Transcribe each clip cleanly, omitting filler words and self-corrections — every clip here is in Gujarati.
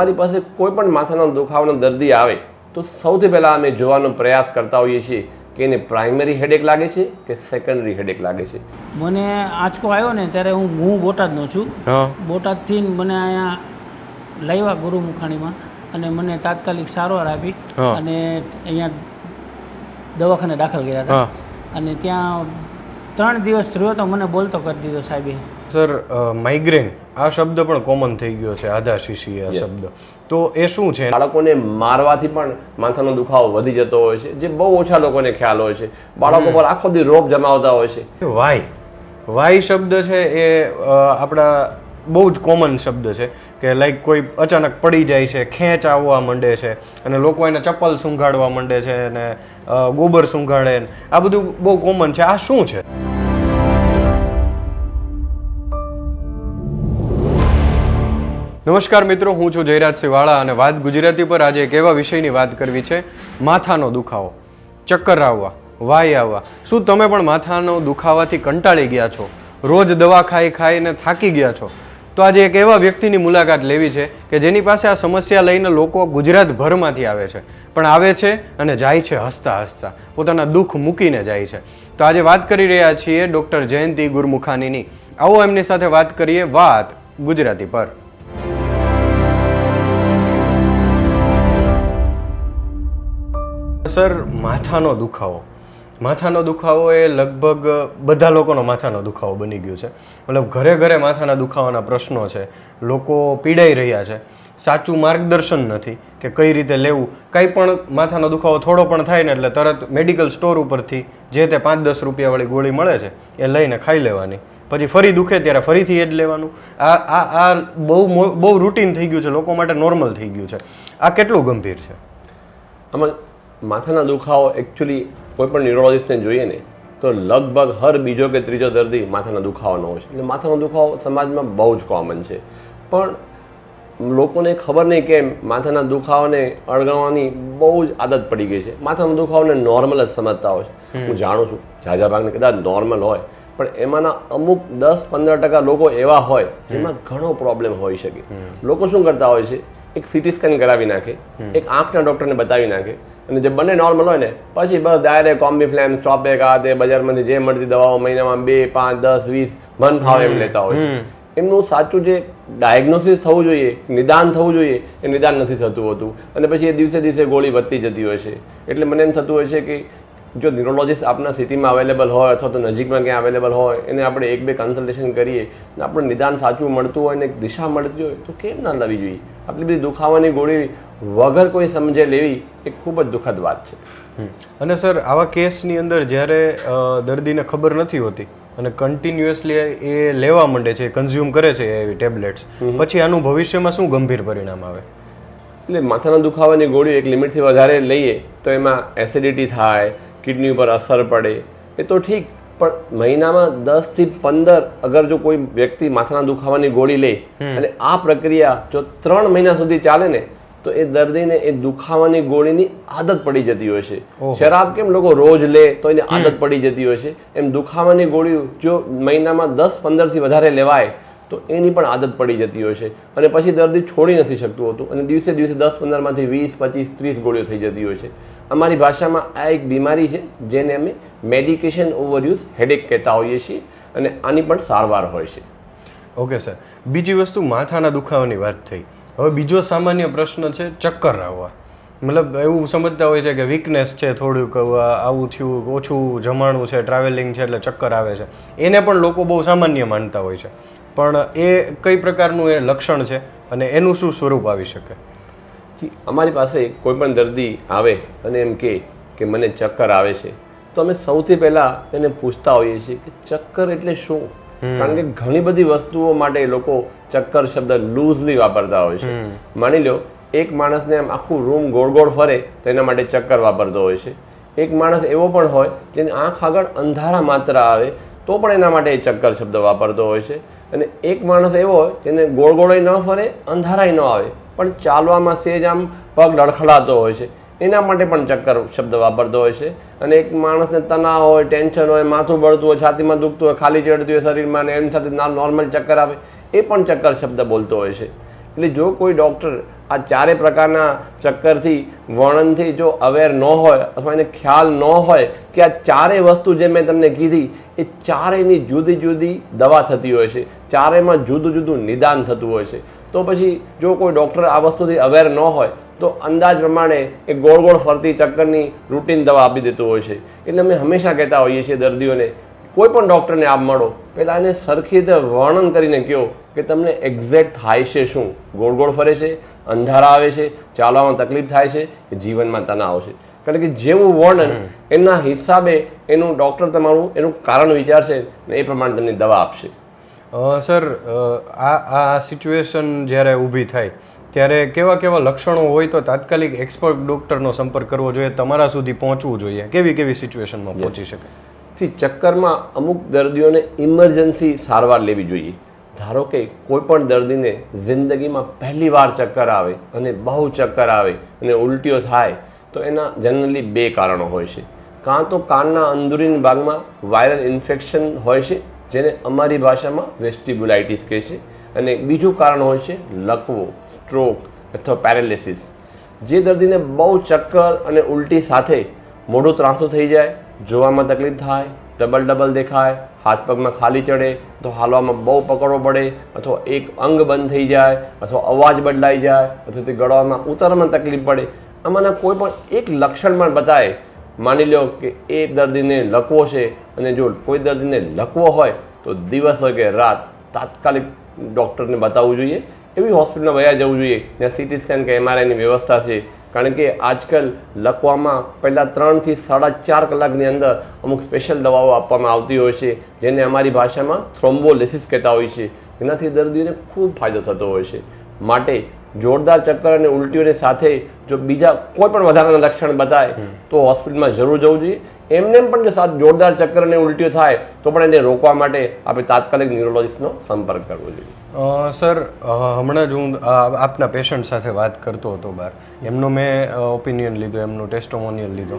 અમારી પાસે કોઈ પણ માથાનો દુખાવાનો દર્દી આવે તો સૌથી પહેલાં અમે જોવાનો પ્રયાસ કરતા હોઈએ છીએ કે એને પ્રાઇમરી હેડેક લાગે છે કે સેકન્ડરી હેડેક લાગે છે. મને આંચકો આવ્યો ને ત્યારે હું બોટાદનો છું. બોટાદથી મને અહીંયા લાવ્યા ગુરુ મુખાણીમાં અને મને તાત્કાલિક સારવાર આપી અને અહીંયા દવાખાને દાખલ કર્યા હતા અને ત્યાં 3 દિવસ રહ્યો તો મને બોલતો કરી દીધો સાહેબે. સર, માઇગ્રેન આ શબ્દ પણ કોમન થઈ ગયો છે, આધાશીશી આ શબ્દ, તો એ શું છે? બાળકોને મારવાથી પણ માથાનો દુખાવો વધી જતો હોય છે, જે બહુ ઓછા લોકોને ખ્યાલ હોય છે. બાળકો પર આખો દી રોગ જમાવતા હોય છે. વાય શબ્દ છે એ આપણા બહુ જ કોમન શબ્દ છે કે લાઈક કોઈ અચાનક પડી જાય છે, ખેંચ આવવા માંડે છે અને લોકો એને ચપ્પલ સૂંઘાડવા માંડે છે અને ગોબર સૂંઘાડે, આ બધું બહુ કોમન છે. આ શું છે? નમસ્કાર મિત્રો, હું છું જયરાજસિંહ વાળા અને વાત ગુજરાતી પર આજે એક એવા વિષયની વાત કરવી છે, માથાનો દુખાવો, ચક્કર આવવા, વાય આવવા. શું તમે પણ માથાનો દુખાવાથી કંટાળી ગયા છો, રોજ દવા ખાઈને થાકી ગયા છો? તો આજે એક એવા વ્યક્તિની મુલાકાત લેવી છે કે જેની પાસે આ સમસ્યા લઈને લોકો ગુજરાતભરમાંથી આવે છે, પણ આવે છે અને જાય છે હસતા હસતા, પોતાના દુઃખ મૂકીને જાય છે. તો આજે વાત કરી રહ્યા છીએ ડૉક્ટર જયંતિ ગુરમુખાનીની. આવો એમની સાથે વાત કરીએ વાત ગુજરાતી પર. સર, માથાનો દુખાવો એ લગભગ બધા લોકોનો માથાનો દુખાવો બની ગયો છે. મતલબ ઘરે ઘરે માથાના દુખાવાના પ્રશ્નો છે, લોકો પીડાઈ રહ્યા છે. સાચું માર્ગદર્શન નથી કે કઈ રીતે લેવું. કંઈ પણ માથાનો દુખાવો થોડો પણ થાય ને એટલે તરત મેડિકલ સ્ટોર ઉપરથી જે તે 5-10 રૂપિયાવાળી ગોળી મળે છે એ લઈને ખાઈ લેવાની, પછી ફરી દુખે ત્યારે ફરીથી એ જ લેવાનું. આ બહુ રૂટીન થઈ ગયું છે, લોકો માટે નોર્મલ થઈ ગયું છે. આ કેટલું ગંભીર છે? આમાં માથાના દુખાવો એકચ્યુઅલી કોઈ પણ ન્યુરોલોજિસ્ટને જોઈએ ને તો લગભગ હર બીજો કે ત્રીજો દર્દી માથાના દુખાવાનો હોય છે. એટલે માથાનો દુખાવો સમાજમાં બહુ જ કોમન છે, પણ લોકોને ખબર નહીં કેમ માથાના દુખાવાને અળગાવવાની બહુ જ આદત પડી ગઈ છે. માથાનો દુખાવાને નોર્મલ જ સમજતા હોય છે. હું જાણું છું ઝાઝા ભાગને કદાચ નોર્મલ હોય, પણ એમાંના અમુક 10-15% લોકો એવા હોય જેમાં ઘણો પ્રોબ્લેમ હોઈ શકે. લોકો શું કરતા હોય છે, એક સીટી સ્કેન કરાવી નાખે, એક આંખના ડૉક્ટરને બતાવી નાખે અને જે બંને નોર્મલ હોય ને પછી બસ ડાયરેક્ટ કોમ્બીફ્લેમ, સ્ટોપેક, આ તે બજારમાંથી જે મળતી દવાઓ મહિનામાં 2, 5, 10, 20 મન ફાવે એમ લેતા હોય છે. એમનું સાચું જે ડાયગ્નોસિસ થવું જોઈએ, નિદાન થવું જોઈએ, એ નિદાન નથી થતું હોતું અને પછી એ દિવસે દિવસે ગોળી વધતી જતી હોય છે. એટલે મને એમ થતું હોય છે કે જો ન્યુરોલોજિસ્ટ આપણા સિટીમાં અવેલેબલ હોય અથવા તો નજીકમાં ક્યાં અવેલેબલ હોય એને આપણે 1-2 કન્સલ્ટેશન કરીએ અને આપણને નિદાન સાચું મળતું હોય ને એક દિશા મળતી હોય તો કેમ ના લેવી જોઈએ? આટલી બધી દુખાવાની ગોળી વગર કોઈ સમજે લેવી એ ખૂબ જ દુઃખદ વાત છે. અને સર, આવા કેસની અંદર જ્યારે દર્દીને ખબર નથી હોતી અને કન્ટિન્યુઅસલી એ લેવા માંડે છે, કન્ઝ્યુમ કરે છે એવી ટેબ્લેટ્સ, પછી આનું ભવિષ્યમાં શું ગંભીર પરિણામ આવે? એટલે માથાના દુખાવાની ગોળીઓ એક લિમિટથી વધારે લઈએ તો એમાં એસિડિટી થાય, કિડની ઉપર અસર પડે, એ તો ઠીક, પણ મહિનામાં 10 થી 15 અગર જો કોઈ વ્યક્તિ માથાના દુખાવાની ગોળી લે અને આ પ્રક્રિયા જો 3 મહિના સુધી ચાલે ને તો એ દર્દીને એ દુખાવાની ગોળીની આદત પડી જતી હોય છે. શરાબ કેમ લોકો રોજ લે તો એને આદત પડી જતી હોય છે, એમ દુખાવાની ગોળીઓ જો મહિનામાં 10-15 થી વધારે લેવાય તો એની પણ આદત પડી જતી હોય છે અને પછી દર્દી છોડી નથી શકતું હોતું અને દિવસે દિવસે 10-15 માંથી 20, 25, 30 ગોળીઓ થઈ જતી હોય છે. અમારી ભાષામાં આ એક બીમારી છે જેને અમે મેડિકેશન ઓવરયુઝ હેડેક કહેતા હોઈએ છીએ અને આની પણ સારવાર હોય છે. ઓકે સર, બીજી વસ્તુ માથાના દુખાવાની વાત થઈ. હવે બીજો સામાન્ય પ્રશ્ન છે ચક્કર આવવા. મતલબ એવું સમજતા હોય છે કે વીકનેસ છે, થોડુંક આવું થયું, ઓછું જમાણું છે, ટ્રાવેલિંગ છે એટલે ચક્કર આવે છે. એને પણ લોકો બહુ સામાન્ય માનતા હોય છે, પણ એ કઈ પ્રકારનું એ લક્ષણ છે અને એનું શું સ્વરૂપ આવી શકે? અમારી પાસે કોઈ પણ દર્દી આવે અને એમ કે મને ચક્કર આવે છે તો અમે સૌથી પહેલાં એને પૂછતા હોઈએ છીએ કે ચક્કર એટલે શું? કારણ કે ઘણી બધી વસ્તુઓ માટે લોકો ચક્કર શબ્દ લૂઝલી વાપરતા હોય છે. માની લો એક માણસને આમ આખું રૂમ ગોળ ગોળ ફરે તો એના માટે ચક્કર વાપરતો હોય છે. એક માણસ એવો પણ હોય જેની આંખ આગળ અંધારા માત્ર આવે તો પણ એના માટે ચક્કર શબ્દ વાપરતો હોય છે. અને એક માણસ એવો હોય જેને ગોળ ગોળય ન ફરે, અંધારાય ન આવે, પણ ચાલવામાં સેજ આમ પગ લડખડાતો હોય છે, એના માટે પણ ચક્કર શબ્દ વાપરતો હોય છે. અને એક માણસને તણાવ હોય, ટેન્શન હોય, માથું બળતું હોય, છાતીમાં દુખતું હોય, ખાલી ચડતી હોય શરીરમાં અને એમ સાથે નોર્મલ ચક્કર આવે, એ પણ ચક્કર શબ્દ બોલતો હોય છે. એટલે જો કોઈ ડૉક્ટર આ ચારે પ્રકારના ચક્કરથી વર્ણનથી જો અવેર ન હોય અથવા એને ખ્યાલ ન હોય કે આ ચારેય વસ્તુ જે મેં તમને કીધી એ ચારેયની જુદી જુદી દવા થતી હોય છે, ચારેયમાં જુદું જુદું નિદાન થતું હોય છે, તો પછી જો કોઈ ડૉક્ટર આ વસ્તુથી અવેર ન હોય તો અંદાજ પ્રમાણે એ ગોળ ગોળ ફરતી ચક્કરની રૂટીન દવા આપી દેતું હોય છે. એટલે અમે હંમેશા કહેતા હોઈએ છીએ દર્દીઓને, કોઈ પણ ડૉક્ટરને આપ મળો પહેલાં એને સરખી રીતે વર્ણન કરીને કહો કે તમને એક્ઝેક્ટ થાય છે શું, ગોળ ગોળ ફરે છે, અંધારા આવે છે, ચાલવામાં તકલીફ થાય છે કે જીવનમાં તણાવ છે. કારણ કે જેવું વર્ણન એના હિસાબે એનું ડૉક્ટર તમારું એનું કારણ વિચારશે ને એ પ્રમાણે તમને દવા આપશે. સર, આ સિચ્યુએશન જ્યારે ઊભી થાય ત્યારે કેવા કેવા લક્ષણો હોય તો તાત્કાલિક એક્સપર્ટ ડૉક્ટરનો સંપર્ક કરવો જોઈએ, તમારા સુધી પહોંચવું જોઈએ, કેવી કેવી સિચ્યુએશનમાં પહોંચી શકે? ચક્કરમાં અમુક દર્દીઓને ઇમરજન્સી સારવાર લેવી જોઈએ. ધારો કે કોઈ પણ દર્દીને જિંદગીમાં પહેલી વાર ચક્કર આવે અને બહુ ચક્કર આવે અને ઉલટીઓ થાય તો એના જનરલી બે કારણો હોય છે. કાં તો કાનના અંદરૂની ભાગમાં વાયરલ ઇન્ફેક્શન હોય છે જેને અમારી ભાષામાં વેસ્ટિબ્યુલાઇટિસ કહે છે, અને બીજું કારણ હોય છે લકવો, સ્ટ્રોક અથવા પેરાલિસિસ. જે દર્દીને બહુ ચક્કર અને ઉલટી સાથે મોઢું ત્રાંસું થઈ જાય, જોવામાં તકલીફ થાય, ડબલ દેખાય, હાથ પગમાં ખાલી ચડે તો હાલવામાં બહુ પકડવો પડે, અથવા એક અંગ બંધ થઈ જાય, અથવા અવાજ બદલાઈ જાય, અથવા તે ગળવામાં ઉતારવામાં તકલીફ પડે, આમાંના કોઈ પણ એક લક્ષણ પણ બતાવે, માની લો કે એ દર્દીને લકવો છે અને જો કોઈ દર્દીને લકવો હોય તો દિવસ હોય કે રાત તાત્કાલિક ડૉક્ટરને બતાવવું જોઈએ. એવી હોસ્પિટલમાં વયા જવું જોઈએ જ્યાં સીટી સ્કેન કે MRIની વ્યવસ્થા છે. કારણ કે આજકાલ લકવામાં પહેલાં 3 થી 4.5 કલાકની અંદર અમુક સ્પેશિયલ દવાઓ આપવામાં આવતી હોય છે જેને અમારી ભાષામાં થ્રોમ્બોલિસિસ કહેતા હોય છે, જેનાથી દર્દીઓને ખૂબ ફાયદો થતો હોય છે. માટે જોરદાર ચક્કર અને ઉલટીઓની સાથે જો બીજા કોઈ પણ વધારાના લક્ષણ બતાવે તો હોસ્પિટલમાં જરૂર જવું જોઈએ. એમને પણ જો જોરદાર ચક્કર અને ઉલટીઓ થાય તો પણ એને રોકવા માટે આપણે તાત્કાલિક ન્યુરોલોજિસ્ટનો સંપર્ક કરવો જોઈએ. સર, હમણાં જ હું આપના પેશન્ટ સાથે વાત કરતો હતો બહાર, એમનો મેં ઓપિનિયન લીધો, એમનો ટેસ્ટોમોનિયલ લીધો.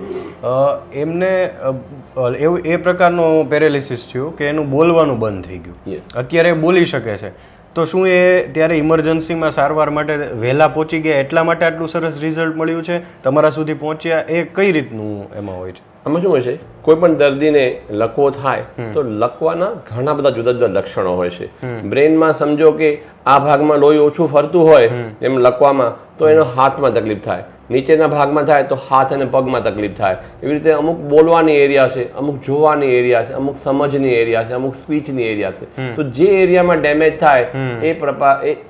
એમને એ પ્રકારનો પેરેલિસિસ થયું કે એનું બોલવાનું બંધ થઈ ગયું. અત્યારે બોલી શકે છે, તો શું એ ત્યારે ઇમરજન્સીમાં સારવાર માટે વહેલા પહોંચી ગયા એટલા માટે આટલું સરસ રિઝલ્ટ મળ્યું છે, તમારા સુધી પહોંચ્યા, એ કઈ રીતનું એમાં હોય છે? આમાં શું હોય છે, કોઈ પણ દર્દીને લકવો થાય તો લકવાના ઘણા બધા જુદા જુદા લક્ષણો હોય છે. બ્રેનમાં સમજો કે આ ભાગમાં લોહી ઓછું ફરતું હોય એમ લકવામાં તો એનો હાથમાં તકલીફ થાય, નીચેના ભાગમાં થાય તો હાથ અને પગમાં તકલીફ થાય. એવી રીતે અમુક બોલવાની એરિયા છે, અમુક જોવાની એરિયા છે, અમુક સમજની એરિયા છે, અમુક સ્પીચની એરિયા છે. તો જે એરિયામાં ડેમેજ થાય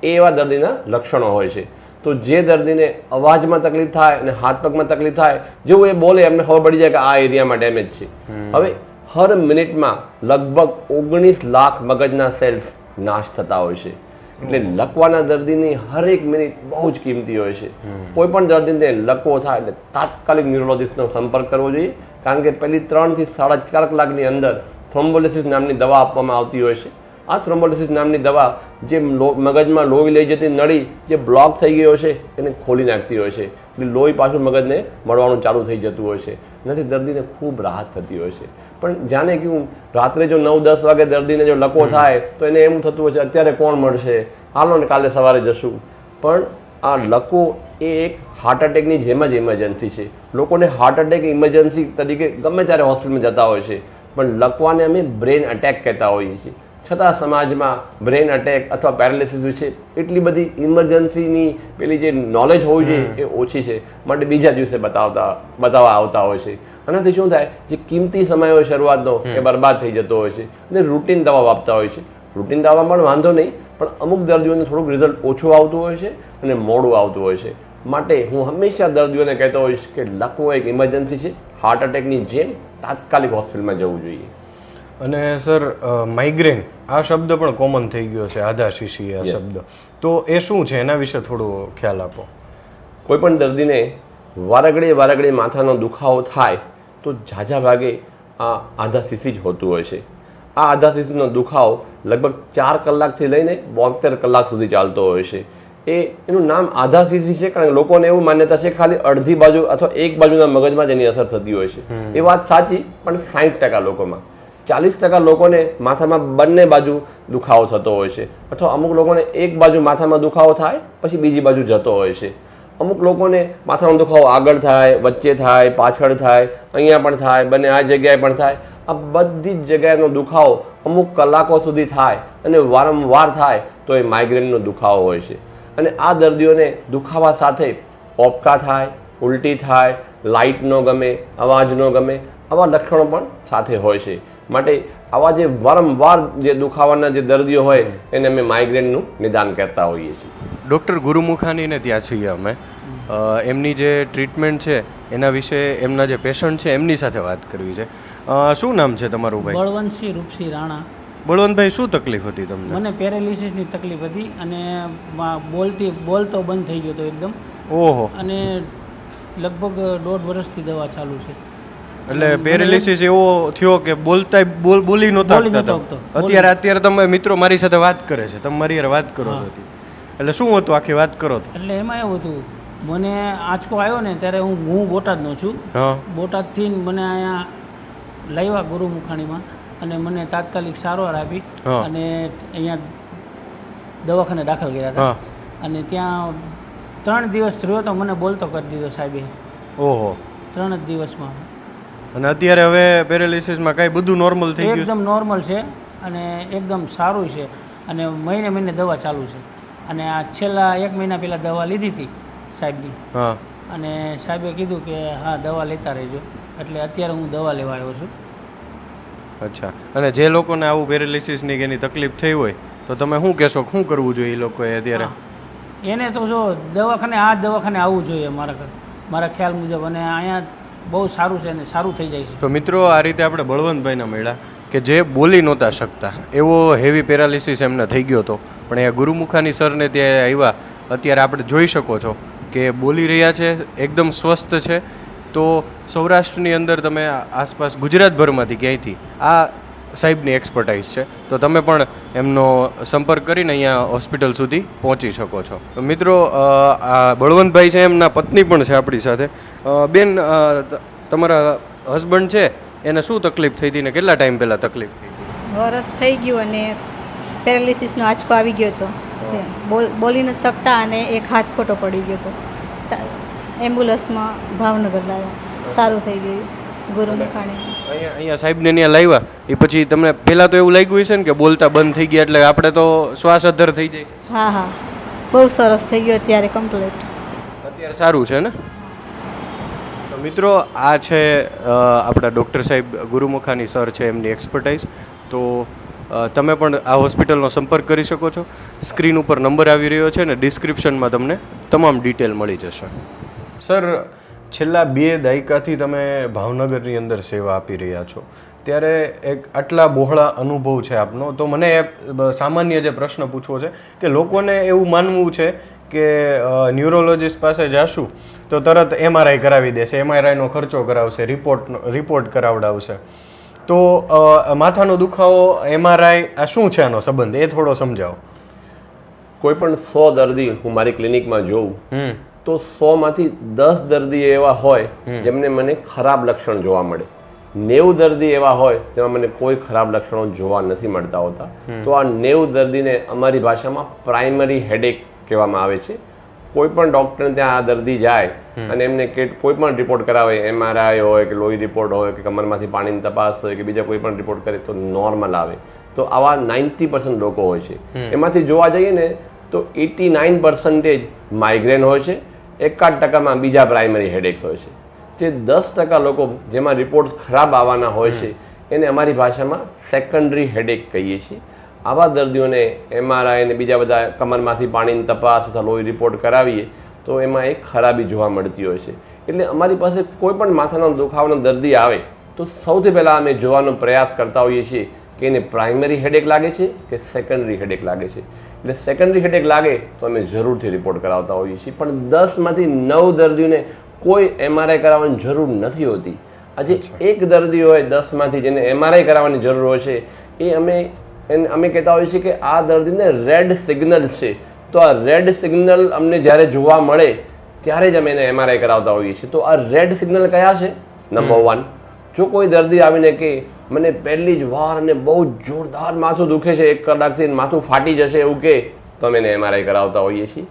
એવા દર્દીના લક્ષણો હોય છે. તો જે દર્દીને અવાજમાં તકલીફ થાય અને હાથ પગમાં તકલીફ થાય, જેવું એ બોલે એમને ખબર પડી જાય કે આ એરિયામાં ડેમેજ છે. હવે હર મિનિટમાં લગભગ 19 લાખ મગજના સેલ્સ નાશ થતા હોય છે. એટલે લકવાના દર્દીની હરેક મિનિટ બહુ જ કિંમતી હોય છે. કોઈ પણ દર્દીને લકવો થાય એટલે તાત્કાલિક ન્યુરોલોજિસ્ટનો સંપર્ક કરવો જોઈએ. કારણ કે પહેલી 3 થી 4.5 કલાકની અંદર થ્રોમ્બોલિસિસ નામની દવા આપવામાં આવતી હોય છે. આ થ્રોમ્બોલિસિસ નામની દવા જે મગજમાં લોહી લઈ જતી નળી જે બ્લોક થઈ ગયો છે એને ખોલી નાખતી હોય છે. એટલે લોહી પાછું મગજને મળવાનું ચાલુ થઈ જતું હોય છે. એનાથી દર્દીને ખૂબ રાહત થતી હોય છે. પણ જાણે કે રાત્રે જો 9-10 વાગે દર્દીને જો લકવો થાય તો એને એમ થતું હોય છે અત્યારે કોણ મળશે, હાલો ને કાલે સવારે જશું. પણ આ લકવો એ એક હાર્ટ એટેકની જેમ જ ઇમરજન્સી છે. લોકોને હાર્ટ એટેક ઇમરજન્સી તરીકે ગમે ત્યારે હોસ્પિટલમાં જતા હોય છે, પણ લકવાને અમે બ્રેન અટેક કહેતા હોઈએ છીએ. છતાં સમાજમાં બ્રેન અટેક અથવા પેરાલિસિસ વિશે એટલી બધી ઇમરજન્સીની પેલી જે નોલેજ હોવી જોઈએ એ ઓછી છે. માટે બીજા દિવસે બતાવવા આવતા હોય છે. આનાથી શું થાય, જે કિંમતી સમય હોય શરૂઆતનો એ બરબાદ થઈ જતો હોય છે. અને રૂટીન દવા આપતા હોય છે. રૂટીન દવામાં પણ વાંધો નહીં, પણ અમુક દર્દીઓને થોડુંક રિઝલ્ટ ઓછું આવતું હોય છે અને મોડું આવતું હોય છે. માટે હું હંમેશા દર્દીઓને કહેતો હોઈશ કે લકવો એક ઇમરજન્સી છે, હાર્ટ એટેકની જેમ તાત્કાલિક હોસ્પિટલમાં જવું જોઈએ. અને સર, માઇગ્રેન આ શબ્દ પણ કોમન થઈ ગયો છે, આધા શીશી આ શબ્દ, તો એ શું છે એના વિશે થોડો ખ્યાલ આપો. કોઈ પણ દર્દીને વારઘડીએ માથાનો દુખાવો થાય તો ઝાઝા ભાગે આ આધા શીશી જ હોતું હોય છે. આ આધા શીશીનો દુખાવો લગભગ 4 કલાકથી લઈને 72 કલાક સુધી ચાલતો હોય છે. એનું નામ આધા શીશી છે કારણ કે લોકોને એવું માન્યતા છે કે ખાલી અડધી બાજુ અથવા એક બાજુના મગજમાં જ એની અસર થતી હોય છે. એ વાત સાચી, પણ 60% લોકોમાં. 40% લોકોને માથામાં બંને બાજુ દુખાવો થતો હોય છે, અથવા અમુક લોકોને એક બાજુ માથામાં દુખાવો થાય પછી બીજી બાજુ જતો હોય છે. અમુક લોકોને માથાનો દુખાવો આગળ થાય, વચ્ચે થાય, પાછળ થાય, અહીંયા પણ થાય, બંને આ જગ્યાએ પણ થાય. આ બધી જ જગ્યાએનો દુખાવો અમુક કલાકો સુધી થાય અને વારંવાર થાય તો એ માઇગ્રેનનો દુખાવો હોય છે. અને આ દર્દીઓને દુખાવા સાથે ઓબકા થાય, ઉલટી થાય, લાઇટ ન ગમે, અવાજ ન ગમે, આવા લક્ષણો પણ સાથે હોય છે. માટે આવા જે વારંવાર જે દુખાવાના જે દર્દીઓ હોય એને અમે માઇગ્રેનનું નિદાન કરતા હોઈએ છીએ. ડૉક્ટર ગુરુમુખાનીને ત્યાં છીએ અમે. એમની જે ટ્રીટમેન્ટ છે એના વિશે એમના જે પેશન્ટ છે એમની સાથે વાત કરવી છે. શું નામ છે તમારું ભાઈ? બળવંતસિંહ રૂપસિંહ રાણા. બળવંતભાઈ, શું તકલીફ હતી તમને? મને પેરેલિસિસની તકલીફ હતી અને બોલતો બંધ થઈ ગયો હતો એકદમ. ઓહો. અને લગભગ 1.5 વર્ષથી દવા ચાલુ છે. એટલે પેરેલિસિસ એવો થયો કે બોલી નહોતા શકતા. અત્યારે તમે મિત્રો મારી સાથે વાત કરે છે, તમે મારી વાત કરો છો. એટલે શું હતું, આખી વાત કરો તો. એટલે એમાં એવું હતું, મને આંચકો આવ્યો ને ત્યારે હું બોટાદનો છું. બોટાદથી મને અહીંયા લાવ્યા ગુરુમુખાણીમાં અને મને તાત્કાલિક સારવાર આપી અને અહીંયા દવાખાને દાખલ કર્યા હતા. અને ત્યાં 3 દિવસ રહ્યો તો મને બોલતો કરી દીધો સાહેબે. ઓહો. 3 જ દિવસમાં. અને અત્યારે હવે પેરેલિસિસમાં કાંઈ બધું નોર્મલ થઈ ગયું? એકદમ નોર્મલ છે અને એકદમ સારું છે અને મહિને દવા ચાલુ છે. અને આ છેલ્લા 1 મહિના પહેલાં દવા લીધી હતી સાહેબની. અને સાહેબે કીધું કે હા દવા લેતા રહેજો, એટલે અત્યારે હું દવા લેવા આવ્યો છું. અચ્છા. અને જે લોકોને આવું પેરેલિસિસની કે એની તકલીફ થઈ હોય તો તમે શું કહેશો, શું કરવું જોઈએ એ લોકોએ અત્યારે? એને તો જો દવાખાને આવવું જોઈએ મારા ખ્યાલ મુજબ. અને અહીંયા બહુ સારું છે અને સારું થઈ જાય છે. તો મિત્રો, આ રીતે આપણે બળવંતભાઈને મળ્યા કે જે બોલી નહોતા શકતા, એવો હેવી પેરાલિસિસ એમને થઈ ગયો હતો. પણ એ ગુરુમુખાની સરને ત્યાં આવ્યા, અત્યારે આપણે જોઈ શકો છો કે બોલી રહ્યા છે, એકદમ સ્વસ્થ છે. તો સૌરાષ્ટ્રની અંદર તમે આસપાસ ગુજરાતભરમાંથી ક્યાંયથી આ સાહેબની એક્સપર્ટાઇઝ છે તો તમે પણ એમનો સંપર્ક કરીને અહીંયા હોસ્પિટલ સુધી પહોંચી શકો છો. મિત્રો, આ બળવંતભાઈ છે, એમના પત્ની પણ છે આપણી સાથે. બેન, તમારા હસબન્ડ છે એને શું તકલીફ થઈ હતી ને કેટલા ટાઈમ પહેલાં તકલીફ થઈ હતી? વરસ થઈ ગયું અને પેરાલિસિસનો આંચકો આવી ગયો હતો. બોલી ન શકતા અને એક હાથ ખોટો પડી ગયો હતો. એમ્બ્યુલન્સમાં ભાવનગર લાવ્યા, સારું થઈ ગયું ગુરુમુખાણી. અહીંયા સાહેબને ત્યાં લાવ્યા એ પછી તમને પહેલાં તો એવું લાગ્યું હશે ને કે બોલતા બંધ થઈ ગયા, એટલે આપણે તો શ્વાસ અધ્ધર થઈ જાય? હા, બહુ સરસ થઈ ગયો અત્યારે કમ્પ્લીટ. અત્યારે સારું છે ને? તો મિત્રો, આ છે આપણા ડૉક્ટર સાહેબ ગુરુમુખાની સર છે, એમની એક્સપર્ટાઇઝ. તો તમે પણ આ હોસ્પિટલનો સંપર્ક કરી શકો છો. સ્ક્રીન ઉપર નંબર આવી રહ્યો છે ને ડિસ્ક્રિપ્શનમાં તમને તમામ ડિટેલ મળી જશે. સર, છેલ્લા 2 દાયકાથી તમે ભાવનગરની અંદર સેવા આપી રહ્યા છો, ત્યારે એક આટલા બહોળા અનુભવ છે આપનો. તો મને સામાન્ય જે પ્રશ્ન પૂછવો છે કે લોકોને એવું માનવું છે કે ન્યુરોલોજીસ્ટ પાસે જાશું તો તરત MRI કરાવી દેશે, MRIનો ખર્ચો કરાવશે, રિપોર્ટ કરાવડાવશે. તો માથાનો દુખાવો, MRI, આ શું છે આનો સંબંધ, એ થોડો સમજાવો. કોઈ પણ 100 દર્દી હું મારી ક્લિનિકમાં જોઉં તો 100માંથી 10 દર્દી એવા હોય જેમને મને ખરાબ લક્ષણ જોવા મળે. 90 દર્દી એવા હોય જેમાં મને કોઈ ખરાબ લક્ષણો જોવા નથી મળતા હોતા. તો આ 90 દર્દીને અમારી ભાષામાં પ્રાઇમરી હેડેક કહેવામાં આવે છે. કોઈ પણ ડૉક્ટર ત્યાં આ દર્દી જાય અને એમને કોઈ પણ રિપોર્ટ કરાવે, MRI હોય કે લોહી રિપોર્ટ હોય કે કમરમાંથી પાણીની તપાસ હોય કે બીજા કોઈ પણ રિપોર્ટ કરે તો નોર્મલ આવે. તો આવા 90% લોકો હોય છે. એમાંથી જોવા જઈએ ને તો 89% માઇગ્રેન હોય છે, 1% બીજા પ્રાઇમરી હેડેક્સ હોય છે. જે 10% લોકો જેમાં રિપોર્ટ્સ ખરાબ આવવાના હોય છે એને અમારી ભાષામાં સેકન્ડરી હેડેક કહીએ છીએ. આવા દર્દીઓને MRI અને બીજા બધા કમરમાંથી પાણીની તપાસ અથવા લોહી રિપોર્ટ કરાવીએ તો એમાં એક ખરાબી જોવા મળતી હોય છે. એટલે અમારી પાસે કોઈ પણ માથાનો દુખાવાનો દર્દી આવે તો સૌથી પહેલાં અમે જોવાનો પ્રયાસ કરતા હોઈએ છીએ કે એને પ્રાઇમરી હેડેક લાગે છે કે સેકન્ડરી હેડેક લાગે છે. એટલે સેકન્ડરી હેડેક લાગે તો અમે જરૂરથી રિપોર્ટ કરાવતા હોઈએ છીએ. પણ 10માંથી 9 દર્દીઓને કોઈ MRI કરાવવાની જરૂર નથી હોતી. આજે એક દર્દી હોય 10માંથી જેને MRI કરાવવાની જરૂર હોય છે, એ અમે કહેતા હોઈએ છીએ કે આ દર્દીને રેડ સિગ્નલ છે. તો આ રેડ સિગ્નલ અમને જ્યારે જોવા મળે ત્યારે જ અમે એને MRI કરાવતા હોઈએ છીએ. તો આ રેડ સિગ્નલ કયા છે? નંબર 1, જો કોઈ દર્દી આવીને કે મને પહેલી જ વાર અને બહુ જોરદાર માથું દુખે છે, 1 કલાકથી માથું ફાટી જશે એવું કે તો અમે એને MRI કરાવતા હોઈએ છીએ.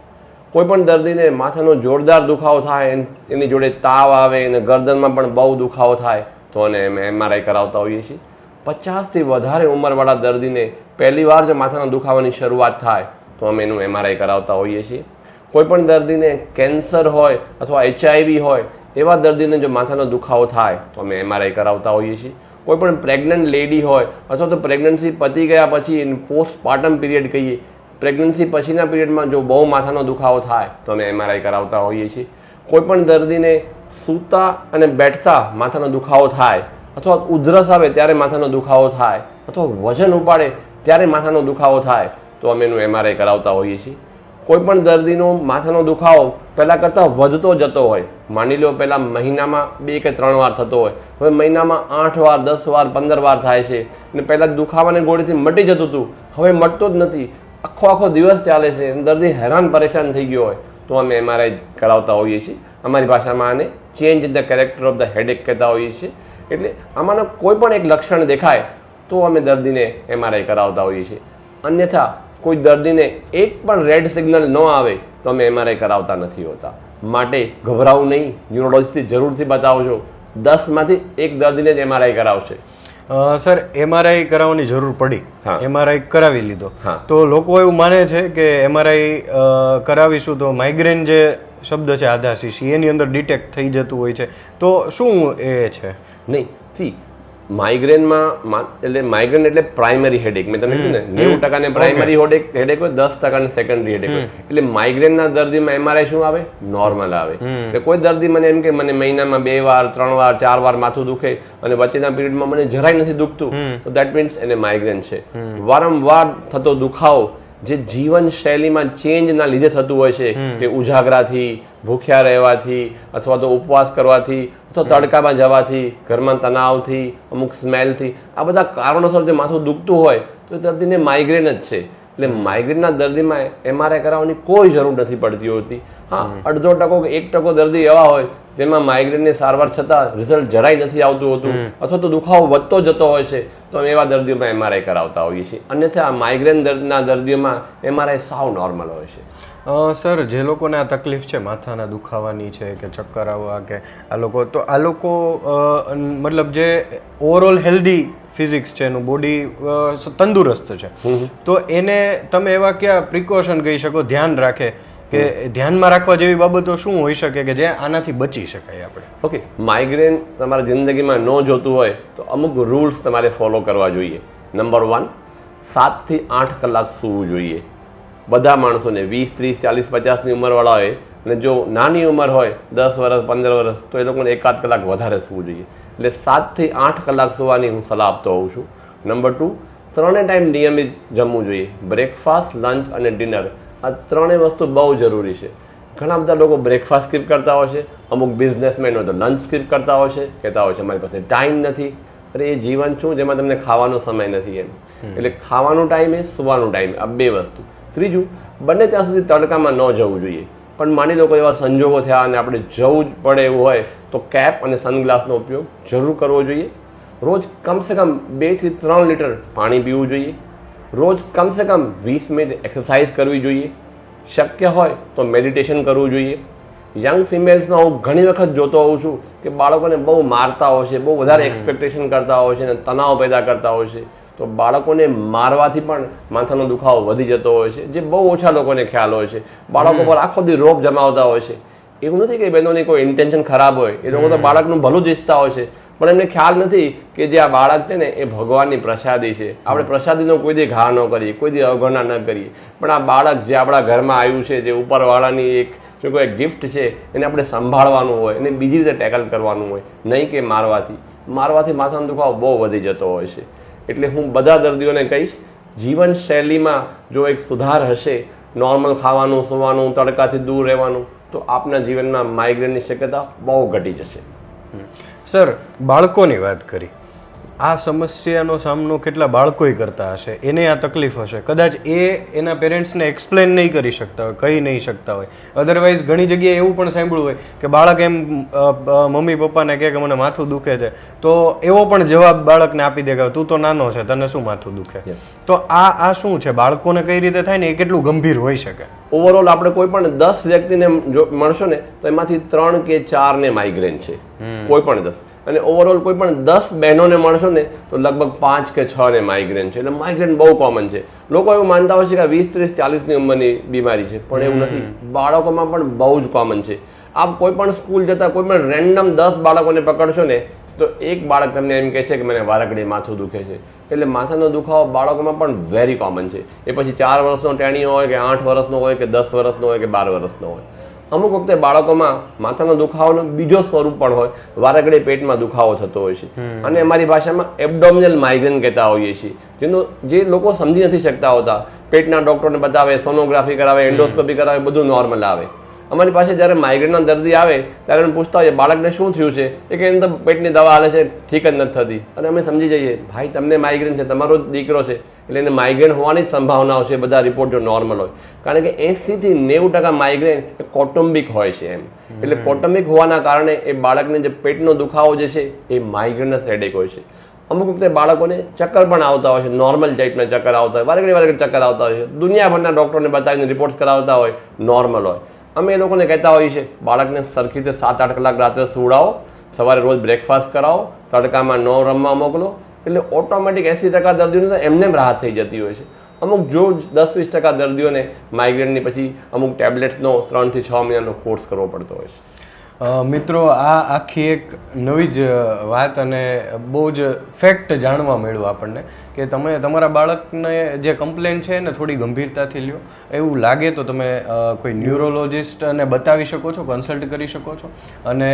કોઈ પણ દર્દીને માથાનો જોરદાર દુખાવો થાય, એની જોડે તાવ આવે અને ગરદનમાં પણ બહુ દુખાવો થાય તો એને MRI કરાવતા હોઈએ છીએ. 50થી વધારે ઉંમરવાળા દર્દીને પહેલી વાર જો માથાના દુખાવાની શરૂઆત થાય તો અમે એનું MRI કરાવતા હોઈએ છીએ. કોઈ પણ દર્દીને કેન્સર હોય અથવા HIV હોય એવા દર્દીને જો માથાનો દુખાવો થાય તો અમે MRI કરાવતા હોઈએ છીએ. કોઈ પણ પ્રેગ્નન્ટ લેડી હોય અથવા તો પ્રેગ્નન્સી પતી ગયા પછી પોસ્ટપાર્ટમ પીરિયડ કહીએ, પ્રેગ્નન્સી પછીના પીરિયડમાં જો બહુ માથાનો દુખાવો થાય તો અમે MRI કરાવતા હોઈએ છીએ. કોઈ પણ દર્દીને સૂતા અને બેઠતા માથાનો દુખાવો થાય અથવા ઉધરસ આવે ત્યારે માથાનો દુખાવો થાય અથવા વજન ઉપાડે ત્યારે માથાનો દુખાવો થાય તો અમે એનું MRI કરાવતા હોઈએ છીએ. કોઈ પણ દર્દીનો માથાનો દુખાવો પહેલાં કરતાં વધતો જતો હોય, માની લો પહેલાં મહિનામાં 2 કે 3 વાર થતો હોય, હવે મહિનામાં 8 વાર 10 વાર 15 વાર થાય છે અને પહેલાં દુખાવાને ગોળીથી મટી જતું હતું, હવે મટતો જ નથી, આખો દિવસ ચાલે છે, દર્દી હેરાન પરેશાન થઈ ગયો હોય તો અમે MRI કરાવતા હોઈએ છીએ. અમારી ભાષામાં આને change the character of the headache કહેતા હોઈએ છીએ. એટલે આમાંનો કોઈ પણ એક લક્ષણ દેખાય તો અમે દર્દીને MRI કરાવતા હોઈએ છીએ. અન્યથા કોઈ દર્દીને એક પણ રેડ સિગ્નલ ન આવે તો અમે MRI કરાવતા નથી હોતા. માટે ગભરાવું નહીં, ન્યુરોલોજીસ્ટથી જરૂરથી બતાવજો. 10માંથી 1 દર્દીને જ MRI કરાવશે. સર, MRI કરાવવાની જરૂર પડી, MRI કરાવી લીધો તો લોકો એવું માને છે કે MRI કરાવીશું તો માઇગ્રેન જે શબ્દ છે આધાશીશી એની અંદર ડિટેક્ટ થઈ જતું હોય છે, તો શું એ છે? નહીં, સી માઇગ્રેનમાં માઇગ્રેન એટલે પ્રાઇમરી હેડેક. મેં તમને કીધું ને 90% પ્રાઇમરી હેડેક હોય, 10% સેકન્ડરી હેડેક હોય. એટલે માઇગ્રેનના દર્દીમાં MRI શું આવે? નોર્મલ આવે. એટલે કોઈ દર્દી મને એમ કે મને મહિનામાં 2 વાર 3 વાર 4 વાર માથું દુખે અને વચ્ચેના પીરિયડમાં મને જરાય નથી દુખતું તો દેટ મીન્સ એને માઇગ્રેન છે. વારંવાર થતો દુખાવો જે જીવન શૈલીમાં ચેન્જના લીધે થતું હોય છે, કે ઉજાગરાથી, ભૂખ્યા રહેવાથી અથવા તો ઉપવાસ કરવાથી અથવા તડકામાં જવાથી, ઘરમાં તણાવથી, અમુક સ્મેલથી, આ બધા કારણોસર જે માથું દુખતું હોય તો એ દર્દીને માઇગ્રેન જ છે. એટલે માઇગ્રેનના દર્દીમાં MRI કરાવવાની કોઈ જરૂર નથી પડતી હોતી. હા, 0.5% કે 1% દર્દી એવા હોય જેમાં માઇગ્રેનની સારવાર છતાં રિઝલ્ટ જરાય નથી આવતું હોતું અથવા તો દુખાવો વધતો જતો હોય છે તો અમે એવા દર્દીઓમાં MRI કરાવતા હોઈએ છીએ. અન્યથા માઇગ્રેન દર્દના દર્દીઓમાં MRI સાવ નોર્મલ હોય છે. સર, જે લોકોને આ તકલીફ છે માથાના દુખાવાની છે કે ચક્કર આવવા કે આ લોકો મતલબ જે ઓવરઓલ હેલ્ધી ફિઝિક્સ છે, એનું બોડી તંદુરસ્ત છે, તો એને તમે એવા કયા પ્રિકોશન કહી શકો ધ્યાન રાખે કે ધ્યાનમાં રાખવા જેવી બાબતો શું હોઈ શકે કે જે આનાથી બચી શકાય આપણે? ઓકે, માઇગ્રેન તમારા જિંદગીમાં ન જોતું હોય તો અમુક રૂલ્સ તમારે ફોલો કરવા જોઈએ. નંબર 1, 7 થી 8 કલાક સૂવું જોઈએ. બધા માણસોને 20, 30, 40, 50ની ઉંમરવાળા હોય અને જો નાની ઉંમર હોય 10 વર્ષ 15 વર્ષ તો એ લોકોને 1-8 કલાક વધારે સૂવું જોઈએ. એટલે 7 થી 8 કલાક સૂવાની હું સલાહ આપતો હોઉં છું. નંબર 2, 3 ટાઈમ નિયમિત જમવું જોઈએ. બ્રેકફાસ્ટ, લંચ અને ડિનર, આ 3 વસ્તુ બહુ જરૂરી છે. ઘણા બધા લોકો બ્રેકફાસ્ટ સ્કીપ કરતા હોય છે, અમુક બિઝનેસમેન હોય તો લંચ સ્કીપ કરતા હોય છે, કહેતા હોય છે અમારી પાસે ટાઈમ નથી. અરે એ જીવન શું જેમાં તમને ખાવાનો સમય નથી એમ. એટલે ખાવાનું ટાઈમ એ સુવાનું ટાઈમ, આ 2 વસ્તુ. ત્રીજું, બને ત્યાં સુધી તડકામાં ન જવું જોઈએ. પણ માની લો કોઈ એવા સંજોગો થયા અને આપણે જવું જ પડે એવું હોય તો કેપ અને સનગ્લાસનો ઉપયોગ જરૂર કરવો જોઈએ. રોજ કમસે કમ 2 થી 3 લીટર પાણી પીવું જોઈએ. રોજ કમસે કમ 20 મિનિટ એક્સરસાઇઝ કરવી જોઈએ. શક્ય હોય તો મેડિટેશન કરવું જોઈએ. યંગ ફિમેલ્સમાં હું ઘણી વખત જોતો હોઉં છું કે બાળકોને બહુ મારતા હોય છે, બહુ વધારે એક્સપેક્ટેશન કરતા હોય છે અને તણાવ પેદા કરતા હોય છે. તો બાળકોને મારવાથી પણ માથાનો દુખાવો વધી જતો હોય છે, જે બહુ ઓછા લોકોને ખ્યાલ હોય છે. બાળકો પર આખો દી રોપ જમાવતા હોય છે. એવું નથી કે બહેનોની કોઈ ઇન્ટેન્શન ખરાબ હોય, એ લોકો તો બાળકનું ભલું જ ઈચ્છતા હોય છે, પણ એમને ખ્યાલ નથી કે જે આ બાળક છે ને એ ભગવાનની પ્રસાદી છે. આપણે પ્રસાદીનો કોઈ દી ઘા ન કરીએ, કોઈ દી અવગણના ન કરીએ, પણ આ બાળક જે આપણા ઘરમાં આવ્યું છે, જે ઉપરવાળાની એક જો કોઈ ગિફ્ટ છે, એને આપણે સંભાળવાનું હોય, એને બીજી રીતે ટેકલ કરવાનું હોય, નહીં કે મારવાથી માથાનો દુખાવો બહુ વધી જતો હોય છે. એટલે હું બધા દર્દીઓને કહીશ, જીવનશૈલીમાં જો એક સુધાર હશે, નોર્મલ ખાવાનું, સૂવાનું, તડકાથી દૂર રહેવાનું, તો આપના જીવનમાં માઇગ્રેનની શક્યતા બહુ ઘટી જશે. સર, બાળકોની વાત કરી, આ સમસ્યાનો સામનો કેટલા બાળકોય કરતા હશે, એને આ તકલીફ હશે, કદાચ એ એના પેરેન્ટ્સને એક્સપ્લેન નહીં કરી શકતા હોય, કહી નહીં શકતા હોય. અધરવાઇઝ ઘણી જગ્યાએ એવું પણ સાંભળ્યું હોય કે બાળક એમ મમ્મી પપ્પાને કહે કે મને માથું દુખે છે, તો એવો પણ જવાબ બાળકને આપી દે કે તું તો નાનો છે, તને શું માથું દુખે. તો આ શું છે, બાળકોને કઈ રીતે થાય ને એ કેટલું ગંભીર હોઈ શકે? ઓવરઓલ આપણે કોઈ પણ 10 વ્યક્તિને જો મળશો ને તો એમાંથી 3 કે 4 ને માઇગ્રેન છે, કોઈ પણ 10. અને ઓવરઓલ કોઈ પણ 10 બહેનોને મળશો ને તો લગભગ 5 કે 6 ને માઇગ્રેન છે. એટલે માઇગ્રેન બહુ કોમન છે. લોકો એવું માનતા હોય છે કે 20, 30, 40ની ઉંમરની બીમારી છે, પણ એવું નથી. બાળકોમાં પણ બહુ જ કોમન છે. આપ કોઈ પણ સ્કૂલ જતા કોઈ પણ રેન્ડમ 10 બાળકોને પકડશો ને તો એક બાળક તમને એમ કહે છે કે મને વારકડી માથું દુખે છે. એટલે માથાનો દુખાવો બાળકોમાં પણ વેરી કોમન છે. એ પછી 4 વર્ષનો ટેણીઓ હોય કે 8 વર્ષનો હોય કે 10 વર્ષનો હોય કે 12 વર્ષનો હોય. અમુક વખતે બાળકોમાં માથાનો દુખાવાનો બીજો સ્વરૂપ પણ હોય, વારકડી પેટમાં દુખાવો થતો હોય છે, અને અમારી ભાષામાં એબડોમિનલ માઇગ્રેન કહેતા હોઈએ છીએ, જે લોકો સમજી નથી શકતા હોતા. પેટના ડોક્ટરને બતાવે, સોનોગ્રાફી કરાવે, એન્ડોસ્કોપી કરાવે, બધું નોર્મલ આવે. અમારી પાસે જ્યારે માઇગ્રેનના દર્દી આવે ત્યારે અમે પૂછતા હોઈએ બાળકને શું થયું છે, એ કે એને તો પેટની દવા હાલે છે, ઠીક જ નથી થતી. અને અમે સમજી જઈએ ભાઈ તમને માઇગ્રેન છે, તમારો દીકરો છે, એટલે એને માઇગ્રેન હોવાની જ સંભાવનાઓ છે. બધા રિપોર્ટ જો નોર્મલ હોય, કારણ કે 80 થી 90% માઇગ્રેન એ કૌટુંબિક હોય છે એમ. એટલે કૌટુંબિક હોવાના કારણે એ બાળકને જે પેટનો દુખાવો જે છે એ માઇગ્રેનના હેડેક હોય છે. અમુક વખતે બાળકોને ચક્કર પણ આવતા હોય છે, નોર્મલ ટાઈપના ચક્કર આવતા હોય, વારઘડી ચક્કર આવતા હોય છે. દુનિયાભરના ડૉક્ટરને બતાવીને રિપોર્ટ્સ કરાવતા હોય, નોર્મલ હોય. અમે એ લોકોને કહેતા હોઈએ છીએ બાળકને સરખી રીતે 7-8 કલાક રાત્રે સુવડાવો, સવારે રોજ બ્રેકફાસ્ટ કરાવો, તડકામાં ન રમવા મોકલો, એટલે ઓટોમેટિક 80% દર્દીઓને તો એમને રાહત થઈ જતી હોય છે. અમુક જો 10-20% દર્દીઓને માઇગ્રેનની પછી અમુક ટેબ્લેટ્સનો 3 થી 6 મહિનાનો કોર્સ કરવો પડતો હોય છે. મિત્રો, આ આખી એક નવી જ વાત અને બહુ જ ફેક્ટ જાણવા મળ્યું આપણને કે તમે તમારા બાળકને જે કમ્પ્લેન છે ને થોડી ગંભીરતાથી લ્યો. એવું લાગે તો તમે કોઈ ન્યુરોલોજિસ્ટને બતાવી શકો છો, કન્સલ્ટ કરી શકો છો. અને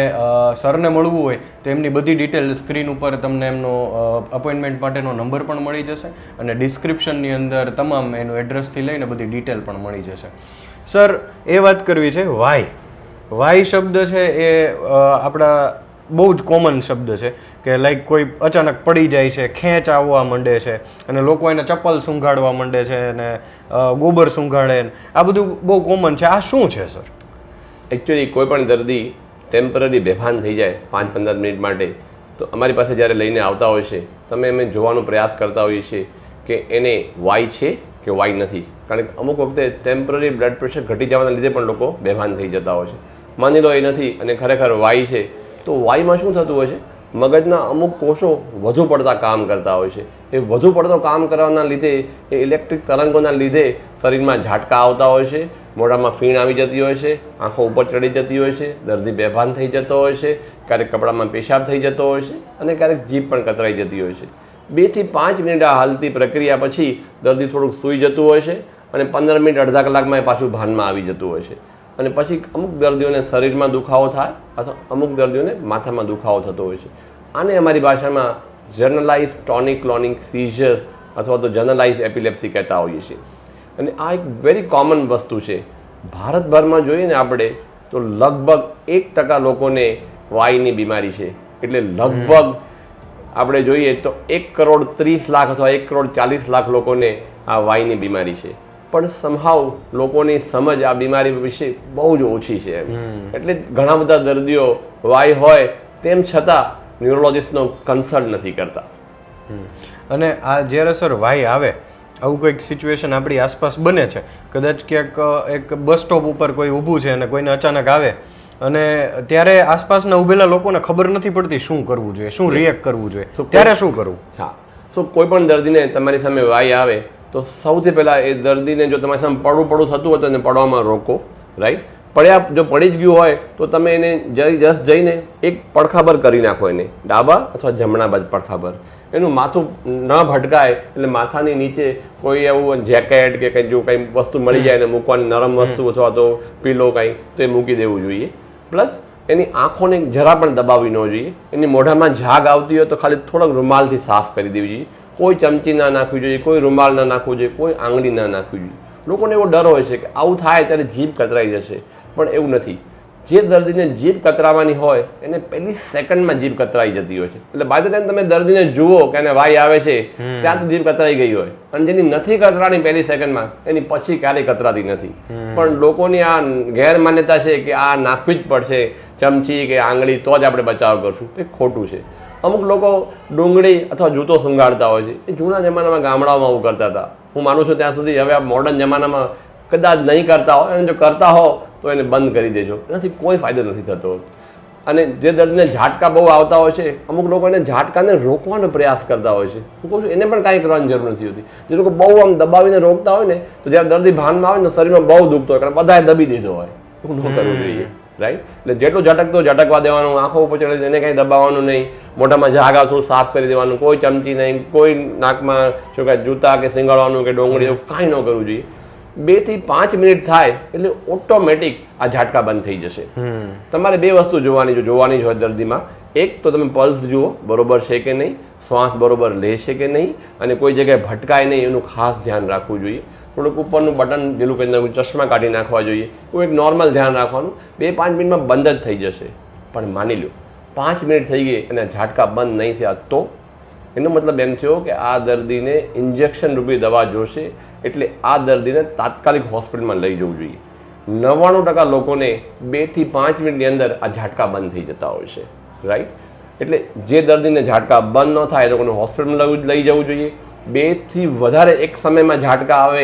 સરને મળવું હોય તો એમની બધી ડિટેલ સ્ક્રીન ઉપર તમને એમનો અપોઇન્ટમેન્ટ માટેનો નંબર પણ મળી જશે, અને ડિસ્ક્રિપ્શનની અંદર તમામ એનું એડ્રેસથી લઈને બધી ડિટેલ પણ મળી જશે. સર, એ વાત કરવી છે વાય શબ્દ છે એ આપણા બહુ જ કોમન શબ્દ છે કે લાઈક કોઈ અચાનક પડી જાય છે, ખેંચ આવવા માંડે છે, અને લોકો એને ચપ્પલ સૂંઘાડવા માંડે છે, અને ગોબર સૂંઘાડે, આ બધું બહુ કોમન છે. આ શું છે સર? એકચ્યુઅલી કોઈ પણ દર્દી ટેમ્પરરી બેભાન થઈ જાય 5-15 મિનિટ માટે, તો અમારી પાસે જ્યારે લઈને આવતા હોય છે તમે અમે જોવાનો પ્રયાસ કરતા હોઈએ છીએ કે એને વાય છે કે વાય નથી. કારણ કે અમુક વખતે ટેમ્પરરી બ્લડ પ્રેશર ઘટી જવાના લીધે પણ લોકો બેભાન થઈ જતા હોય છે. માની લો એ નથી અને ખરેખર વાય છે, તો વાયમાં શું થતું હોય છે, મગજના અમુક કોષો વધુ પડતા કામ કરતા હોય છે. એ વધુ પડતો કામ કરવાના લીધે, એ ઇલેક્ટ્રિક તરંગોના લીધે શરીરમાં ઝાટકા આવતા હોય છે, મોઢામાં ફીણ આવી જતી હોય છે, આંખો ઉપર ચડી જતી હોય છે, દર્દી બેભાન થઈ જતો હોય છે, ક્યારેક કપડામાં પેશાબ થઈ જતો હોય છે, અને ક્યારેક જીભ પણ કતરાઈ જતી હોય છે. 2 થી 5 મિનિટ આ હાલતી પ્રક્રિયા પછી દર્દી થોડુંક સૂઈ જતું હોય છે, અને 15 મિનિટ અડધા કલાકમાં એ પાછું ભાનમાં આવી જતું હોય છે. અને પછી અમુક દર્દીઓને શરીરમાં દુખાવો થાય અથવા અમુક દર્દીઓને માથામાં દુખાવો થતો હોય છે. આને અમારી ભાષામાં જનરલાઇઝ ટોનિક ક્લોનિક સીઝર્સ અથવા તો જનરલાઇઝ એપિલેપ્સી કહેતા હોઈએ છીએ. અને આ એક વેરી કોમન વસ્તુ છે. ભારતભરમાં જોઈએ ને આપણે તો લગભગ 1% લોકોને વાયની બીમારી છે. એટલે લગભગ આપણે જોઈએ તો 1,30,00,000 અથવા 1,40,00,000 લોકોને આ વાયની બીમારી છે. પણ સમહાવ લોકોની સમજ આ બીમારી વિશે બહુ જ ઓછી છે. એટલે ઘણા બધા દર્દીઓ વાય હોય તેમ છતાં ન્યુરોલોજિસ્ટનો કન્સલ્ટ નથી કરતા. અને આ જ્યારે સર વાય આવે, આવું કંઈક સિચ્યુએશન આપણી આસપાસ બને છે, કદાચ ક્યાંક એક બસ સ્ટોપ ઉપર કોઈ ઊભું છે અને કોઈને અચાનક આવે, અને ત્યારે આસપાસના ઊભેલા લોકોને ખબર નથી પડતી શું કરવું જોઈએ, શું રિએક્ટ કરવું જોઈએ, ત્યારે શું કરવું? હા, સો કોઈ પણ દર્દીને તમારી સામે વાય આવે તો સૌથી પહેલાં એ દર્દીને જો તમારી સામે પડવું થતું હોય તો એને પડવામાં રોકો. રાઈટ? જો પડી જ ગયું હોય તો તમે એને જસ્ટ જઈને એક પડખાભર કરી નાખો, એને ડાબા અથવા જમણા બાજુ પડખાભર. એનું માથું ન ભટકાય એટલે માથાની નીચે કોઈ એવું જેકેટ કે કંઈ જો કંઈ વસ્તુ મળી જાય એને મૂકવાની, નરમ વસ્તુ અથવા તો પીલો કંઈ, તો એ મૂકી દેવું જોઈએ. પ્લસ એની આંખોને જરા પણ દબાવવી ન જોઈએ. એની મોઢામાં ઝાગ આવતી હોય તો ખાલી થોડોક રૂમાલથી સાફ કરી દેવી જોઈએ. કોઈ ચમચી ના નાખવી જોઈએ, કોઈ રૂમાલ ના નાખવું જોઈએ, કોઈ આંગળી ના નાખવી જોઈએ. લોકોને એવો ડર હોય છે કે આવું થાય ત્યારે જીભ કતરાઈ જશે, પણ એવું નથી. જે દર્દીને જીભ કતરાવાની હોય એને પહેલી સેકન્ડમાં જીભ કતરાઈ જતી હોય છે. એટલે બાય ધ ટાઈમ તમે દર્દીને જુઓ કે એને વાઈ આવે છે ત્યાં તો જીભ કતરાઈ ગઈ હોય, અને જેની નથી કતરાની પહેલી સેકન્ડમાં એની પછી ક્યારેય કતરાતી નથી. પણ લોકોની આ ગેરમાન્યતા છે કે આ નાખવી જ પડશે ચમચી કે આંગળી તો જ આપણે બચાવ કરશું, એ ખોટું છે. અમુક લોકો ડુંગળી અથવા જૂતો સંગાળતા હોય છે, એ જૂના જમાનામાં ગામડાઓમાં આવું કરતા હતા. હું માનું છું ત્યાં સુધી હવે આ મોડર્ન જમાનામાં કદાચ નહીં કરતા હોય, અને જો કરતા હો તો એને બંધ કરી દેજો, એનાથી કોઈ ફાયદો નથી થતો. અને જે દર્દીને ઝાટકા બહુ આવતા હોય છે, અમુક લોકો એને ઝાટકાને રોકવાનો પ્રયાસ કરતા હોય છે. હું કહું છું એને પણ કાંઈ કરવાની જરૂર નથી હોતી. જે લોકો બહુ આમ દબાવીને રોકતા હોય ને, તો જ્યારે દર્દી ભાનમાં આવે ને શરીરમાં બહુ દુખતો હોય, કારણ બધાએ દબી દીધો હોય, એવું ન કરવું જોઈએ. રાઈટ? એટલે જેટલું ઝટકતો ઝટકવા દેવાનું, આંખો ઉપર ચડે એને કંઈ દબાવવાનું નહીં, મોઢામાં જાગા થોડું સાફ કરી દેવાનું, કોઈ ચમચી નહીં, કોઈ નાકમાં શું કહે જૂતા કે સિંગાળવાનું કે ડોંગળી એવું કાંઈ ન કરવું જોઈએ. 2 થી 5 મિનિટ થાય એટલે ઓટોમેટિક આ ઝાટકા બંધ થઈ જશે. તમારે 2 વસ્તુ જોવાની જ હોય દર્દીમાં. એક તો તમે પલ્સ જુઓ બરોબર છે કે નહીં, શ્વાસ બરોબર લે છે કે નહીં, અને કોઈ જગ્યાએ ભટકાય નહીં એનું ખાસ ધ્યાન રાખવું જોઈએ. થોડુંક ઉપરનું બટન જેલું કંઈ ચશ્મા કાઢી નાખવા જોઈએ, કોઈ એક નોર્મલ ધ્યાન રાખવાનું. 2-5 મિનિટમાં બંધ જ થઈ જશે. પણ માની લો 5 મિનિટ થઈ ગઈ અને ઝાટકા બંધ નહીં થયા, તો એનો મતલબ એમ થયો કે આ દર્દીને ઇન્જેક્શન રૂપી દવા જોશે, એટલે આ દર્દીને તાત્કાલિક હોસ્પિટલમાં લઈ જવું જોઈએ. 99% લોકોને 2 થી 5 મિનિટની અંદર આ ઝાટકા બંધ થઈ જતા હોય છે. રાઈટ? એટલે જે દર્દીને ઝાટકા બંધ ન થાય એ લોકોને હોસ્પિટલમાં લઈ જવું જોઈએ. 2 થી વધારે એક સમયમાં ઝાટકા આવે,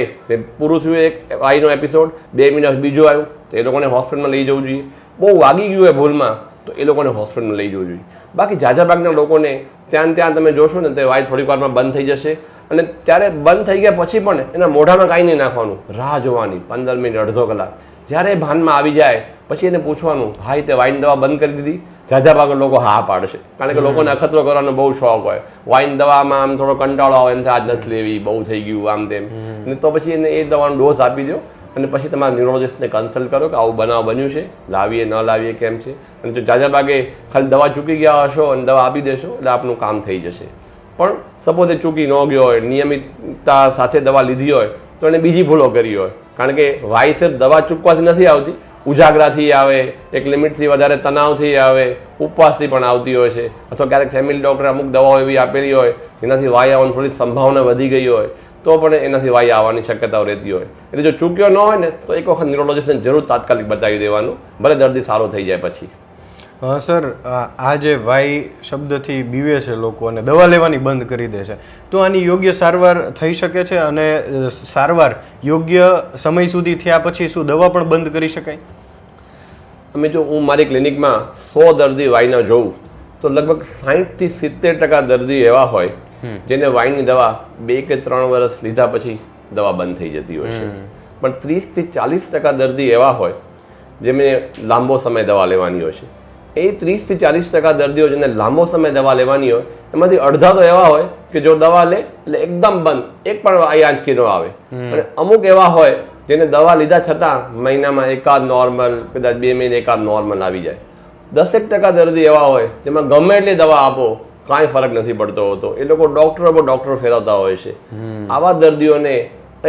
પૂરું થયું એક આઈનો એપિસોડ, 2 મિનિટ બીજો આવ્યો, તો એ લોકોને હોસ્પિટલમાં લઈ જવું જોઈએ. બહુ વાગી ગયું હોય ભૂલમાં તો એ લોકોને હોસ્પિટલમાં લઈ જવું જોઈએ. બાકી ઝાઝા ભાગના લોકોને ત્યાં તમે જોશો ને તો વાઈ થોડીક વારમાં બંધ થઈ જશે, અને ત્યારે બંધ થઈ ગયા પછી પણ એના મોઢામાં કાંઈ નહીં નાખવાનું, રાહ જોવાની 15 મિનિટ અડધો કલાક. જ્યારે ભાનમાં આવી જાય પછી એને પૂછવાનું, ભાઈ તે વાઈન દવા બંધ કરી દીધી? ઝાઝા ભાગના લોકો હા પાડશે, કારણ કે લોકોને અખતરો કરવાનો બહુ શોખ હોય. વાઈન દવામાં આમ થોડો કંટાળો આવે, એમ આજ નથી લેવી, બહુ થઈ ગયું આમ તેમ, તો પછી એને એ દવાનો ડોઝ આપી દો, અને પછી તમારા ન્યુરોલોજિસ્ટને કન્સલ્ટ કરો કે આવું બનાવ બન્યું છે, લાવીએ ન લાવીએ કેમ છે. અને જો ઝાઝા ભાગે ખાલી દવા ચૂકી ગયા હશો અને દવા આપી દેશો એટલે આપનું કામ થઈ જશે. પણ સપોઝ એ ચૂકી ન ગયો હોય, નિયમિતતા સાથે દવા લીધી હોય, તો એને બીજી ભૂલો કરી હોય. કારણ કે વાઈ સિર્ફ દવા ચૂકવાથી નથી આવતી, ઉજાગરાથી આવે, એક લિમિટથી વધારે તણાવથી આવે, ઉપવાસથી પણ આવતી હોય છે, અથવા ક્યારેક ફેમિલી ડૉક્ટરે અમુક દવાઓ એવી આપેલી હોય જેનાથી વાઈ આવવાની થોડી સંભાવના વધી ગઈ હોય, તો પણ એનાથી વાઈ આવવાની શક્યતાઓ રહેતી હોય. એટલે જો ચૂક્યો ન હોય ને તો એક વખત ન્યુરોલોજિસ્ટને જરૂર તાત્કાલિક બતાવી દેવાનું, ભલે દર્દી સારો થઈ જાય પછી. સર, આ જે વાઈ શબ્દથી બીવે છે લોકો અને દવા લેવાની બંધ કરી દે છે, તો આની યોગ્ય સારવાર થઈ શકે છે? અને સારવાર યોગ્ય સમય સુધી થયા પછી શું દવા પણ બંધ કરી શકાય? જો હું મારી ક્લિનિકમાં 100 દર્દી વાઈના જોઉં તો લગભગ 60 થી 70% દર્દી એવા હોય જેને વાઈનની દવા 2 કે 3 વર્ષ લીધા પછી દવા બંધ થઈ જતી હોય છે. પણ 30 થી 40% દર્દી એવા હોય જેમને લાંબો સમય દવા લેવાની હોય છે. એ 30 થી 40% દર્દીઓ જેને લાંબો સમય દવા લેવાની હોય એમાંથી અડધા તો એવા હોય કે જો દવા લે એટલે એકદમ બંધ, એક પણ આ આંચકી ન આવે. અને અમુક એવા હોય જેને દવા લીધા છતાં મહિનામાં એકાદ નોર્મલ, કદાચ 2 મહિને એકાદ નોર્મલ આવી જાય. 10% દર્દી એવા હોય જેમાં ગમે એટલી દવા આપો કાંઈ ફરક નથી પડતો હોતો, એ લોકો ડૉક્ટર ફેરવતા હોય છે. આવા દર્દીઓને,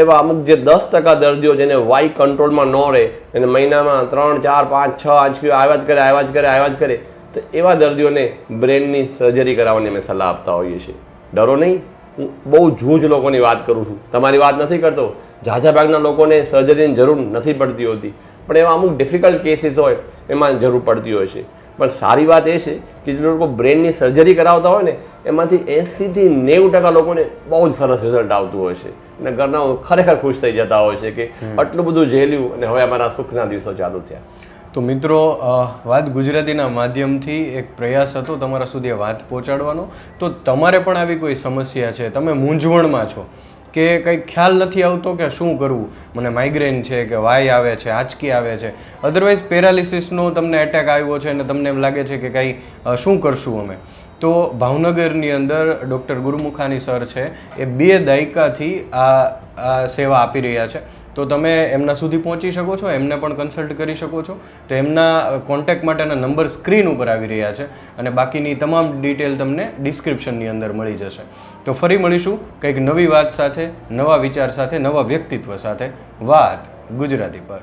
એવા અમુક જે 10% દર્દીઓ જેને વાઈ કંટ્રોલમાં ન રહે, એને મહિનામાં 3, 4, 5, 6 આંચકીઓ આવ્યા જ કરે, તો એવા દર્દીઓને બ્રેનની સર્જરી કરાવવાની અમે સલાહ આપતા હોઈએ છીએ. ડરો નહીં, હું બહુ જૂજ લોકોની વાત કરું છું, તમારી વાત નથી કરતો. ઝાઝા ભાગના લોકોને સર્જરીની જરૂર નથી પડતી હોતી, પણ એવા અમુક ડિફિકલ્ટ કેસીસ હોય એમાં જરૂર પડતી હોય છે. પણ સારી વાત એ છે કે જે લોકો બ્રેનની સર્જરી કરાવતા હોય ને એમાંથી 80 થી 90% લોકોને બહુ જ સરસ રિઝલ્ટ આવતું હોય છે, અને ઘરના ખરેખર ખુશ થઈ જતા હોય છે કે આટલું બધું ઝેલ્યું અને હવે અમારા સુખના દિવસો ચાલુ થયા. તો મિત્રો, વાત ગુજરાતીના માધ્યમથી એક પ્રયાસ હતો તમારા સુધી વાત પહોંચાડવાનો. તો તમારે પણ આવી કોઈ સમસ્યા છે, તમે મૂંઝવણમાં છો કે કંઈ ખ્યાલ નથી આવતો કે શું કરવું, મને માઇગ્રેન છે કે વાઈ આવે છે, આંચકી આવે છે, અધરવાઇઝ પેરાલિસિસનો તમને એટેક આવ્યો છે અને તમને એમ લાગે છે કે કંઈ શું કરશું અમે, તો ભાવનગરની અંદર ડૉક્ટર ગુરુમુખાની સર છે, એ 2 દાયકાથી આ સેવા આપી રહ્યા છે. તો તમે એમના સુધી પહોંચી શકો છો, એમને પણ કન્સલ્ટ કરી શકો છો. તો એમના કોન્ટેક્ટ માટેના નંબર સ્ક્રીન ઉપર આવી રહ્યા છે, અને બાકીની તમામ ડિટેલ તમને ડિસ્ક્રિપ્શનની અંદર મળી જશે. તો ફરી મળીશું કંઈક નવી વાત સાથે, નવા વિચાર સાથે, નવા વ્યક્તિત્વ સાથે. વાત ગુજરાતી પર.